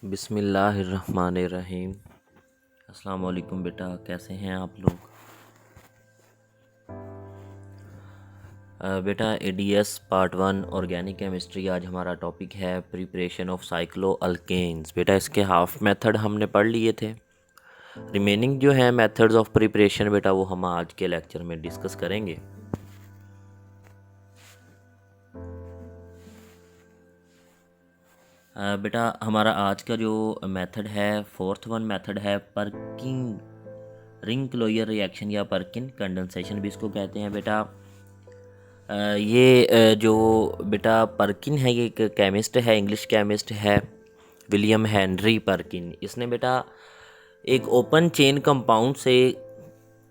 बिस्मिल्लाहिर्रहमानिर्रहीम। अस्सलाम वालेकुम बेटा, कैसे हैं आप लोग? बेटा एडीएस पार्ट 1 ऑर्गेनिक केमिस्ट्री। आज हमारा टॉपिक है प्रिपरेशन ऑफ साइक्लो अल्केन्स। बेटा इसके हाफ मेथड हमने पढ़ लिए थे। रिमेनिंग जो है मेथड्स ऑफ प्रिपरेशन बेटा वो हम आज के लेक्चर में डिस्कस करेंगे। बेटा हमारा आज का जो मेथड है फोर्थ वन मेथड है पर्किंग रिंग क्लोजर रिएक्शन या पर्किन कंडेंसेशन भी इसको कहते हैं। बेटा ये जो बेटा पर्किन है ये एक केमिस्ट है, इंग्लिश केमिस्ट है, विलियम हेनरी पर्किन। इसने बेटा एक ओपन चेन कंपाउंड से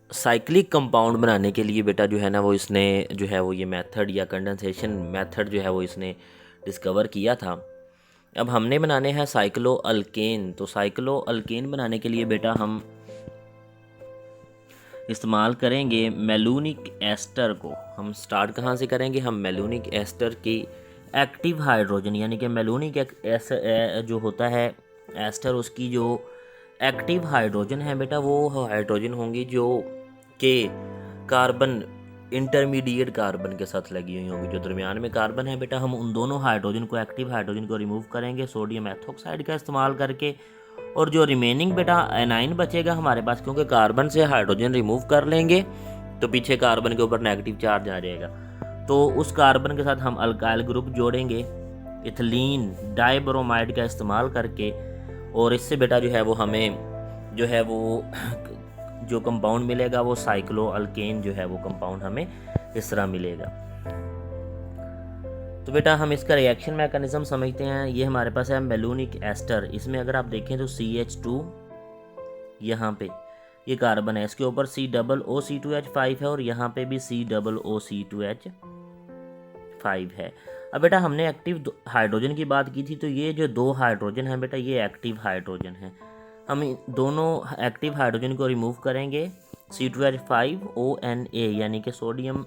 साइक्लिक कंपाउंड बनाने के लिए बेटा जो है ना वो इसने जो है वो ये मेथड या कंडेंसेशन मेथड जो है वो इसने डिस्कवर किया था। अब हमने बनाने हैं साइक्लो अल्केन। तो साइक्लो अल्केन बनाने के लिए बेटा हम इस्तेमाल करेंगे मेलूनिक एस्टर को। हम स्टार्ट कहाँ से करेंगे? हम मेलूनिक एस्टर की एक्टिव हाइड्रोजन यानी कि मेलूनिक जो होता है एस्टर, उसकी जो एक्टिव हाइड्रोजन है बेटा वो हाइड्रोजन होंगी जो कि कार्बन इंटरमीडिएट कार्बन के साथ लगी हुई होंगी। जो दरमियान में कार्बन है बेटा हम उन दोनों हाइड्रोजन को, एक्टिव हाइड्रोजन को रिमूव करेंगे सोडियम एथोक्साइड का इस्तेमाल करके। और जो रिमेनिंग बेटा एनाइन बचेगा हमारे पास, क्योंकि कार्बन से हाइड्रोजन रिमूव कर लेंगे तो पीछे कार्बन के ऊपर नेगेटिव चार्ज आ जाएगा। तो उस कार्बन के साथ हम अल्काइल ग्रुप जोड़ेंगे इथिलीन डाइब्रोमाइड का इस्तेमाल करके। और इससे बेटा जो है वो हमें जो है वो जो कंपाउंड मिलेगा वो साइक्लो अल्केन जो है वो कंपाउंड हमें इस तरह मिलेगा। तो बेटा हम इसका रिएक्शन मैकेनिज्म समझते हैं। ये हमारे पास है मेलूनिक एस्टर। इसमें अगर आप देखें तो CH2 यहाँ पे ये कार्बन है, इसके ऊपर COOC2H5 है और यहाँ पे भी COOC2H5 है। अब बेटा हमने एक्टिव हाइड्रोजन की बात की थी, तो ये जो दो हाइड्रोजन है बेटा ये एक्टिव हाइड्रोजन है। हम दोनों एक्टिव हाइड्रोजन को रिमूव करेंगे C2H5ONA यानी कि सोडियम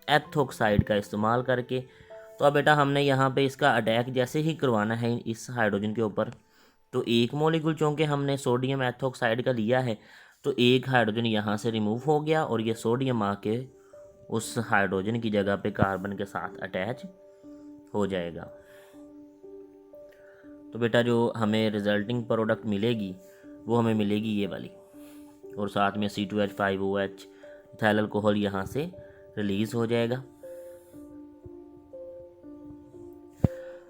एथोक्साइड का इस्तेमाल करके। तो अब बेटा हमने यहाँ पे इसका अटैक जैसे ही करवाना है इस हाइड्रोजन के ऊपर, तो एक मॉलिक्यूल चूँकि हमने सोडियम एथोक्साइड का लिया है तो एक हाइड्रोजन यहाँ से रिमूव हो गया और ये सोडियम आके उस हाइड्रोजन की जगह पे कार्बन के साथ अटैच हो जाएगा। तो बेटा जो हमें रिजल्टिंग प्रोडक्ट मिलेगी वो हमें मिलेगी ये वाली, और साथ में C2H5OH इथाइल अल्कोहल यहाँ से रिलीज़ हो जाएगा।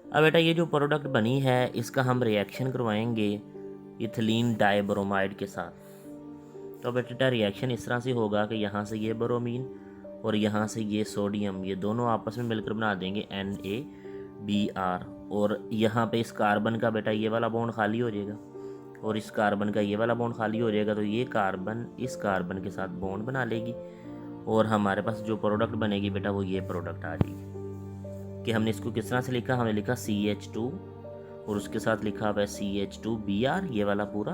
अब बेटा ये जो प्रोडक्ट बनी है इसका हम रिएक्शन करवाएंगे इथिलीन डाइब्रोमाइड के साथ। तो बेटा रिएक्शन इस तरह से होगा कि यहाँ से ये ब्रोमीन और यहाँ से ये सोडियम, ये दोनों आपस में मिलकर बना देंगे NaBr। और यहाँ पे इस कार्बन का बेटा ये वाला बॉन्ड खाली हो जाएगा और इस कार्बन का ये वाला बॉन्ड खाली हो जाएगा। तो ये कार्बन इस कार्बन के साथ बॉन्ड बना लेगी और हमारे पास जो प्रोडक्ट बनेगी बेटा वो ये प्रोडक्ट आ जाएगी। कि हमने इसको किस तरह से लिखा? हमने लिखा CH2 और उसके साथ लिखा हुआ है CH2Br ये वाला पूरा।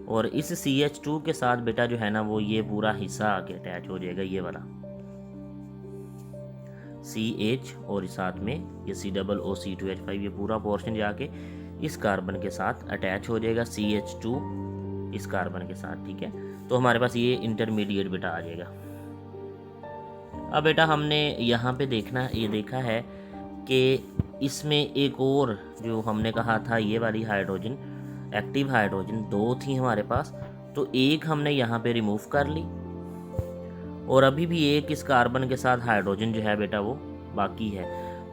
और इस CH2 के साथ बेटा जो है ना वो ये पूरा हिस्सा आके अटैच हो जाएगा, ये वाला CH और साथ में ये COOC2H5 ये पूरा पोर्शन जाके इस कार्बन के साथ अटैच हो जाएगा, CH2 इस कार्बन के साथ। ठीक है, तो हमारे पास ये इंटरमीडिएट बेटा आ जाएगा। अब बेटा हमने यहाँ पे देखा है कि इसमें एक और जो हमने कहा था ये वाली हाइड्रोजन एक्टिव हाइड्रोजन दो थी हमारे पास, तो एक हमने यहाँ पे रिमूव कर ली और अभी भी एक इस कार्बन के साथ हाइड्रोजन जो है बेटा वो बाकी है।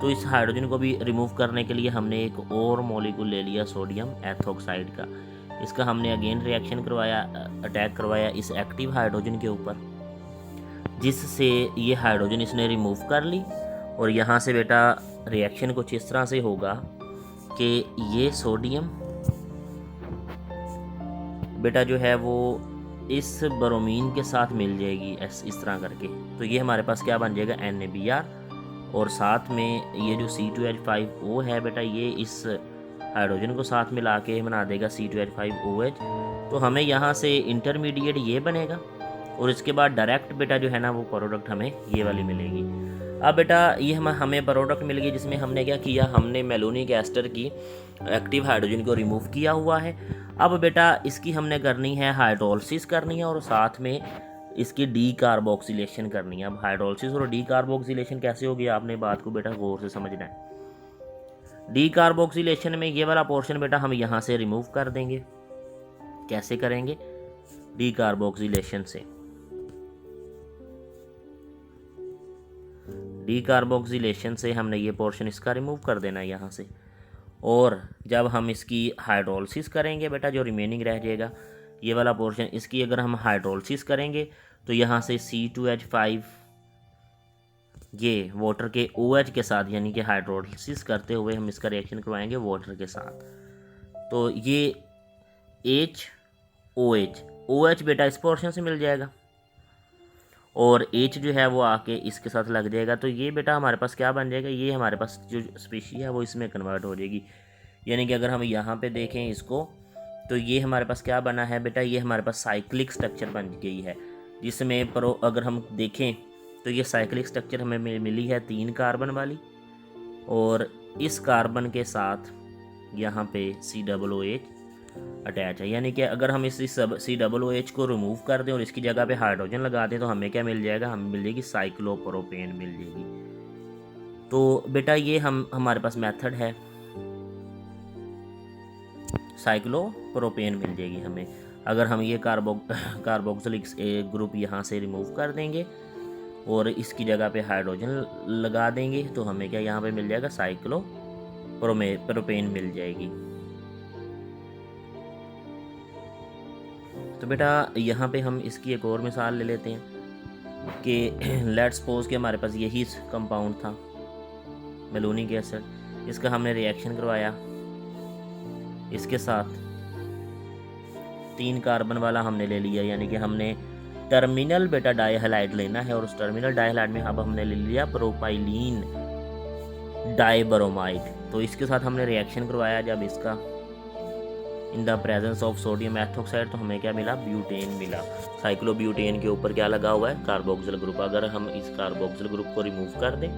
तो इस हाइड्रोजन को भी रिमूव करने के लिए हमने एक और मॉलिक्यूल ले लिया सोडियम एथोक्साइड का। इसका हमने अगेन रिएक्शन करवाया, अटैक करवाया इस एक्टिव हाइड्रोजन के ऊपर, जिससे ये हाइड्रोजन इसने रिमूव कर ली। और यहाँ से बेटा रिएक्शन कुछ इस तरह से होगा कि ये सोडियम बेटा जो है वो इस ब्रोमीन के साथ मिल जाएगी इस तरह करके। तो ये हमारे पास क्या बन जाएगा NaBr, और साथ में ये जो C2H5O है बेटा ये इस हाइड्रोजन को साथ मिला के बना देगा C2H5OH। तो हमें यहाँ से इंटरमीडिएट ये बनेगा और इसके बाद डायरेक्ट बेटा जो है ना वो प्रोडक्ट हमें ये वाली मिलेगी। अब बेटा ये हमें प्रोडक्ट मिल गई जिसमें हमने क्या किया, हमने मेलोनिक एस्टर की एक्टिव हाइड्रोजन को रिमूव किया हुआ है। अब बेटा इसकी हमने करनी है हाइड्रोलिसिस करनी है और साथ में इसकी डी कार्बोक्सिलेशन करनी है। अब हाइड्रोलिसिस और डी कार्बोक्सिलेशन कैसे होगी, आपने बात को बेटा गौर से समझना है। डी कार्बोक्सिलेशन में ये वाला पोर्शन बेटा हम यहाँ से रिमूव कर देंगे। कैसे करेंगे, डी कार्बोक्सिलेशन से। डी कार्बोक्सिलेशन से हमने ये पोर्शन इसका रिमूव कर देना है यहाँ से। और जब हम इसकी हाइड्रोलिसिस करेंगे बेटा, जो रिमेनिंग रह जाएगा ये वाला पोर्शन, इसकी अगर हम हाइड्रोलिसिस करेंगे तो यहाँ से C2H5 ये वाटर के OH के साथ, यानी कि हाइड्रोलिसिस करते हुए हम इसका रिएक्शन करवाएंगे वाटर के साथ। तो ये OH बेटा इस पोर्शन से मिल जाएगा और H जो है वो आके इसके साथ लग जाएगा। तो ये बेटा हमारे पास क्या बन जाएगा, ये हमारे पास जो स्पीशी है वो इसमें कन्वर्ट हो जाएगी। यानी कि अगर हम यहाँ पे देखें इसको, तो ये हमारे पास क्या बना है बेटा, ये हमारे पास साइक्लिक स्ट्रक्चर बन गई है, जिसमें अगर हम देखें तो ये साइक्लिक स्ट्रक्चर हमें मिली है 3 कार्बन वाली, और इस कार्बन के साथ यहाँ पे COOH अटैच है। यानी कि अगर हम इस COOH को रिमूव कर दें और इसकी जगह पे हाइड्रोजन लगा दें तो हमें क्या मिल जाएगा, हमें मिल जाएगी साइक्लोप्रोपेन मिल जाएगी। तो बेटा ये हमारे पास मेथड है, साइक्लोप्रोपेन मिल जाएगी हमें। अगर हम ये कार्बोक्सिलिक ग्रुप यहाँ से रिमूव कर देंगे और इसकी जगह पे हाइड्रोजन लगा देंगे तो हमें क्या यहाँ पे मिल जाएगा, साइक्लोप्रोपेन मिल जाएगी। तो बेटा यहाँ पे हम इसकी एक और मिसाल ले लेते हैं कि लेट्स सपोज कि हमारे पास यही कंपाउंड था मेलोनिक एसिड, इसका हमने रिएक्शन करवाया इसके साथ 3 कार्बन वाला हमने ले लिया, यानी कि हमने टर्मिनल बेटा डाइहैलाइड लेना है और उस टर्मिनल डाइहैलाइड में अब हमने ले लिया प्रोपाइलीन डाइब्रोमाइड। तो इसके साथ हमने रिएक्शन करवाया जब इसका in the presence of sodium ethoxide, तो हमें क्या मिला, ब्यूटेन मिला। साइक्लोब्यूटेन के ऊपर क्या लगा हुआ है, कार्बोक्सिल ग्रुप। अगर हम इस कार्बोक्सिल ग्रुप को रिमूव कर दें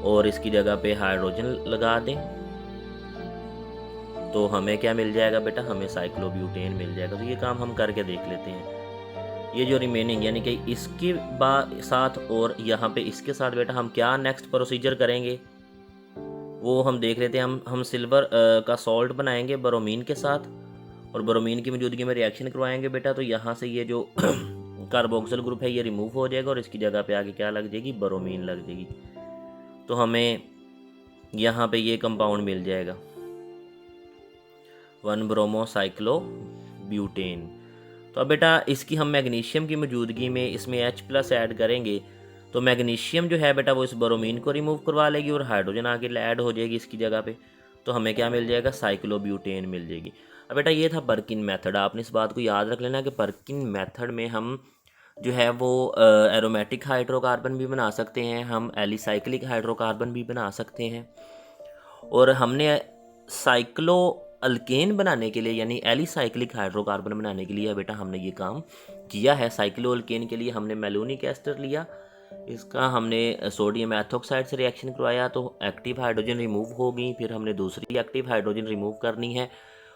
और इसकी जगह पे हाइड्रोजन लगा दें तो हमें क्या मिल जाएगा बेटा, हमें साइक्लोब्यूटेन मिल जाएगा। तो ये काम हम करके देख लेते हैं। ये जो रिमेनिंग यानी कि इसके साथ और यहाँ पे इसके साथ बेटा हम क्या नेक्स्ट प्रोसीजर करेंगे वो हम देख लेते हैं। हम सिल्वर का सॉल्ट बनाएंगे ब्रोमीन के साथ और ब्रोमीन की मौजूदगी में रिएक्शन करवाएंगे बेटा। तो यहाँ से ये जो कार्बोक्सिल ग्रुप है ये रिमूव हो जाएगा और इसकी जगह पे आगे क्या लग जाएगी, ब्रोमीन लग जाएगी। तो हमें यहाँ पे ये कंपाउंड मिल जाएगा 1-ब्रोमोसाइक्लोब्यूटेन। तो अब बेटा इसकी हम मैग्नीशियम की मौजूदगी में इसमें H+ ऐड करेंगे तो मैग्नीशियम जो है बेटा वो इस ब्रोमीन को रिमूव करवा लेगी और हाइड्रोजन आके ऐड हो जाएगी इसकी जगह पे। तो हमें क्या मिल जाएगा, साइक्लोब्यूटेन मिल जाएगी। अब बेटा ये था पर्किन मेथड। आपने इस बात को याद रख लेना कि पर्किन मेथड में हम जो है वो एरोमेटिक हाइड्रोकार्बन भी बना सकते हैं, हम एलिसाइक्लिक हाइड्रोकार्बन भी बना सकते हैं। और हमने साइक्लो अल्केन बनाने के लिए यानी एलिसाइक्लिक हाइड्रोकार्बन बनाने के लिए बेटा हमने ये काम किया है। साइक्लो अल्केन के लिए हमने मेलोनिक एस्टर लिया, इसका हमने सोडियम एथोक्साइड से रिएक्शन करवाया तो एक्टिव हाइड्रोजन रिमूव हो गई। फिर हमने दूसरी एक्टिव हाइड्रोजन रिमूव करनी है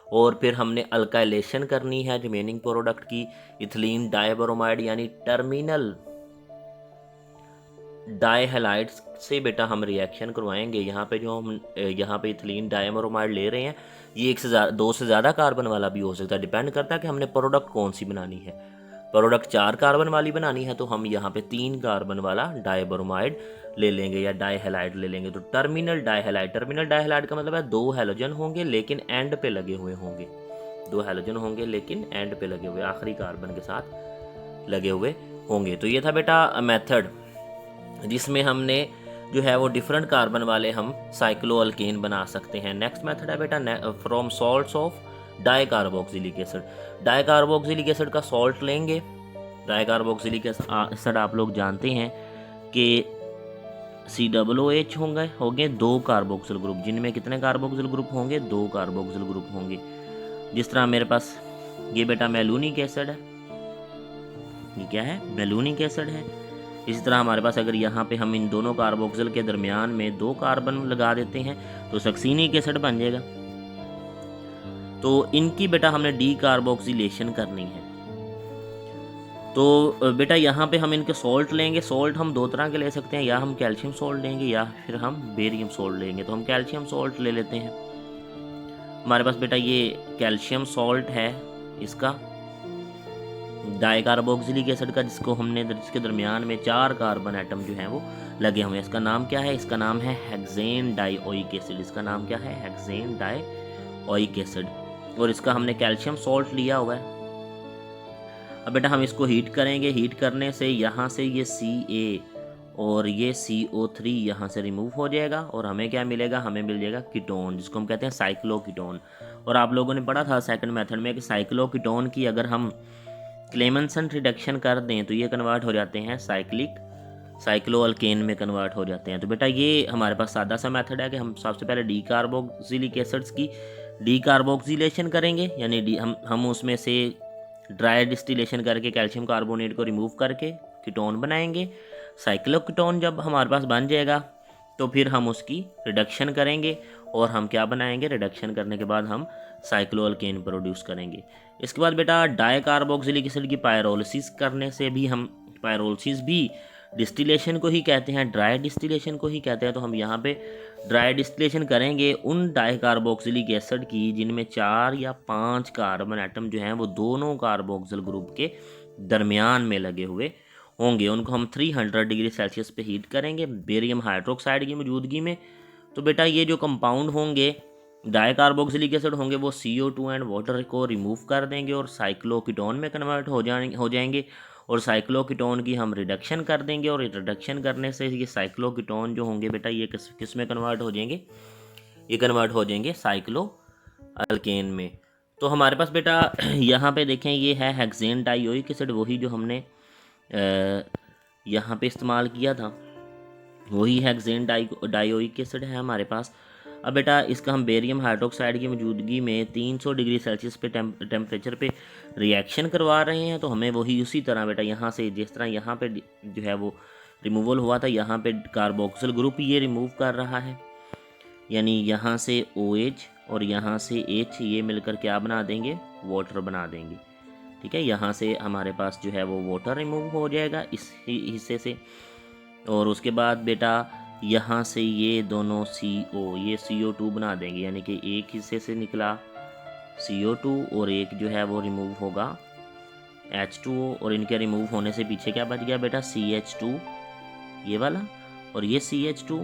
और फिर हमने अल्काइलेशन करनी है रिमेनिंग प्रोडक्ट की, इथिलीन डाइब्रोमाइड यानी टर्मिनल डाइहैलाइड से बेटा हम रिएक्शन करवाएंगे। यहाँ पे जो हम यहाँ पे इथिलीन डाइब्रोमाइड ले रहे हैं ये 1 से 2 से ज़्यादा कार्बन वाला भी हो सकता है, डिपेंड करता है कि हमने प्रोडक्ट कौन सी बनानी है। प्रोडक्ट 4 कार्बन वाली बनानी है तो हम यहाँ पे 3 कार्बन वाला डाइब्रोमाइड ले लेंगे या डाइहैलाइड ले लेंगे। तो टर्मिनल डाइहैलाइड का मतलब है 2 हैलोजन होंगे लेकिन एंड पे लगे हुए होंगे, 2 हैलोजन होंगे लेकिन एंड पे लगे हुए, आखिरी कार्बन के साथ लगे हुए होंगे। तो ये था बेटा मेथड जिसमें हमने जो है वो डिफरेंट कार्बन वाले हम साइक्लो अल्केन बना सकते हैं। नेक्स्ट मेथड है बेटा from salts of dicarboxylic acid. Dicarboxylic acid का सॉल्ट लेंगे। डाइकार्बोक्सिलिक एसिड आप लोग जानते हैं कि COOH होंगे 2 कार्बोक्सिल ग्रुप, जिनमें कितने कार्बोक्सिल ग्रुप होंगे, 2 कार्बोक्सिल ग्रुप होंगे। जिस तरह मेरे पास ये बेटा मेलोनिक एसिड है, ये क्या है, मेलोनिक एसिड है। इसी तरह हमारे पास अगर यहाँ पे हम इन दोनों कार्बोक्सिल के दरमियान में 2 कार्बन लगा देते हैं तो सक्सीनिक एसिड बन जाएगा। तो इनकी बेटा हमने डी कार्बोक्सिलेशन करनी है। तो बेटा यहाँ पे हम इनके सॉल्ट लेंगे। सॉल्ट हम 2 तरह के ले सकते हैं, या हम कैल्शियम सॉल्ट लेंगे या फिर हम बेरियम सॉल्ट लेंगे। तो हम कैल्शियम सॉल्ट ले लेते हैं। हमारे पास बेटा ये कैल्शियम सॉल्ट है, इसका डाइकार्बोक्सिलिक एसिड का, जिसके दरमियान में 4 कार्बन एटम जो हैं वो लगे हुए हैं। इसका नाम क्या है? इसका नाम है हेक्सेन डाइओइक एसिड। इसका नाम क्या है? Hexane dioic acid. और इसका हमने कैल्शियम सॉल्ट लिया हुआ है। अब बेटा हम इसको हीट करेंगे। हीट करने से यहाँ से ये Ca और ये CO3 यहाँ से रिमूव हो जाएगा और हमें क्या मिलेगा? हमें मिल जाएगा कीटोन, जिसको हम कहते हैं साइक्लोकीटोन। और आप लोगों ने पढ़ा था सेकंड मेथड में कि साइक्लोकीटोन की अगर हम क्लेमेंसन रिडक्शन कर दें तो ये कन्वर्ट हो जाते हैं साइक्लोअल्केन में कन्वर्ट हो जाते हैं। तो बेटा ये हमारे पास सादा सा मेथड है कि हम सबसे पहले डी कार्बोक्सिलिक एसिड्स की डी कार्बोक्सिलेशन करेंगे, यानी हम उसमें से ड्राई डिस्टिलेशन करके कैल्शियम कार्बोनेट को रिमूव करके कीटोन बनाएंगे। साइक्लोकीटोन जब हमारे पास बन जाएगा तो फिर हम उसकी रिडक्शन करेंगे और हम क्या बनाएंगे? रिडक्शन करने के बाद हम साइक्लोअल्केन प्रोड्यूस करेंगे। इसके बाद बेटा डाइकार्बोक्सिलिक एसिड की पायरोलिसिस करने से भी हम, पायरोलिसिस भी डिस्टिलेशन को ही कहते हैं, ड्राई डिस्टिलेशन को ही कहते हैं। तो हम यहाँ पे ड्राई डिस्टिलेशन करेंगे उन डाइकार्बोक्सिलिक एसिड की जिनमें 4 या 5 कार्बन एटम जो हैं वो दोनों कार्बोक्सिल ग्रुप के दरमियान में लगे हुए होंगे। उनको हम 300 डिग्री सेल्सियस पे हीट करेंगे बेरियम हाइड्रोक्साइड की मौजूदगी में। तो बेटा ये जो कंपाउंड होंगे डाइकार्बोक्सिलिक एसिड होंगे वो CO2 एंड वाटर को रिमूव कर देंगे और साइक्लोकीटोन में कन्वर्ट हो जाएंगे और साइक्लोकीटोन की हम रिडक्शन कर देंगे। और रिडक्शन करने से ये साइक्लोकीटोन जो होंगे बेटा ये किस में कन्वर्ट हो जाएंगे? ये कन्वर्ट हो जाएंगे साइक्लोअल्केन में। तो हमारे पास बेटा यहाँ पे देखें ये है हेक्सेन डाइओइक एसिड, वही जो हमने यहाँ पे इस्तेमाल किया था, वही हेक्सेन डाइओइक एसिड है हमारे पास। अब बेटा इसका हम बेरियम हाइड्रोक्साइड की मौजूदगी में 300 डिग्री सेल्सियस पे टेम्परेचर पे रिएक्शन करवा रहे हैं। तो हमें वही उसी तरह बेटा यहाँ से, जिस तरह यहाँ पे जो है वो रिमूवल हुआ था, यहाँ पे कार्बोक्सिल ग्रुप ये रिमूव कर रहा है, यानी यहाँ से OH और यहाँ से H ये मिलकर क्या बना देंगे? वाटर बना देंगे। ठीक है, यहाँ से हमारे पास जो है वो वाटर रिमूव हो जाएगा इस हिस्से से। और उसके बाद बेटा यहाँ से ये दोनों ये CO2 बना देंगे, यानी कि एक हिस्से से निकला CO2 और एक जो है वो रिमूव होगा H2O। और इनके रिमूव होने से पीछे क्या बच गया बेटा? CH2 ये वाला, और ये CH2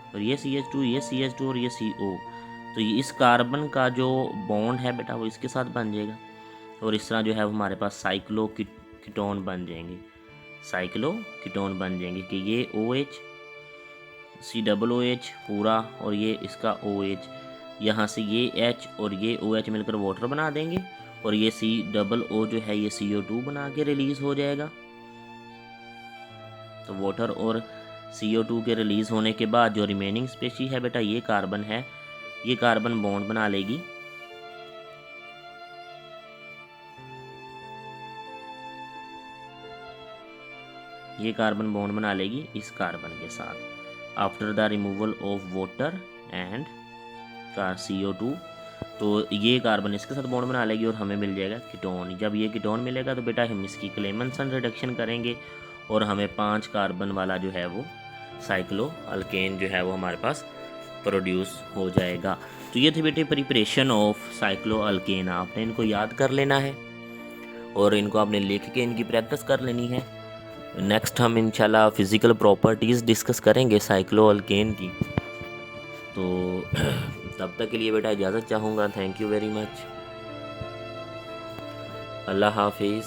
और ये CH2, ये CH2 और ये CO। तो ये इस कार्बन का जो बॉन्ड है बेटा वो इसके साथ बन जाएगा और इस तरह जो है हमारे पास साइक्लोकीटोन बन जाएंगे, साइक्लोकीटोन बन जाएंगे कि ये OH COOH पूरा और ये इसका OH, यहाँ से ये H और ये OH मिलकर वाटर बना देंगे और ये COO जो है ये CO2 बना के रिलीज़ हो जाएगा। तो वाटर और CO2 के रिलीज़ होने के बाद जो रिमेनिंग स्पेशी है बेटा ये कार्बन है, ये कार्बन बॉन्ड बना लेगी इस कार्बन के साथ after the removal of water and CO2। तो ये कार्बन इसके साथ बॉन्ड बना लेगी और हमें मिल जाएगा कीटोन। जब ये कीटोन मिलेगा तो बेटा हम इसकी क्लेमेंसन रिडक्शन करेंगे और हमें 5 कार्बन वाला जो है वो साइक्लोअल्केन जो है वो हमारे पास प्रोड्यूस हो जाएगा। तो ये थी बेटे प्रिपरेशन ऑफ साइक्लोअल्केन। आपने इनको याद कर लेना है और इनको आपने लिख के इनकी प्रैक्टिस कर लेनी है। नेक्स्ट हम इंशाल्लाह फिज़िकल प्रॉपर्टीज़ डिस्कस करेंगे साइक्लोअल्केन की। तो तब तक के लिए बेटा इजाज़त चाहूँगा। Thank you very much. Allah हाफिज़।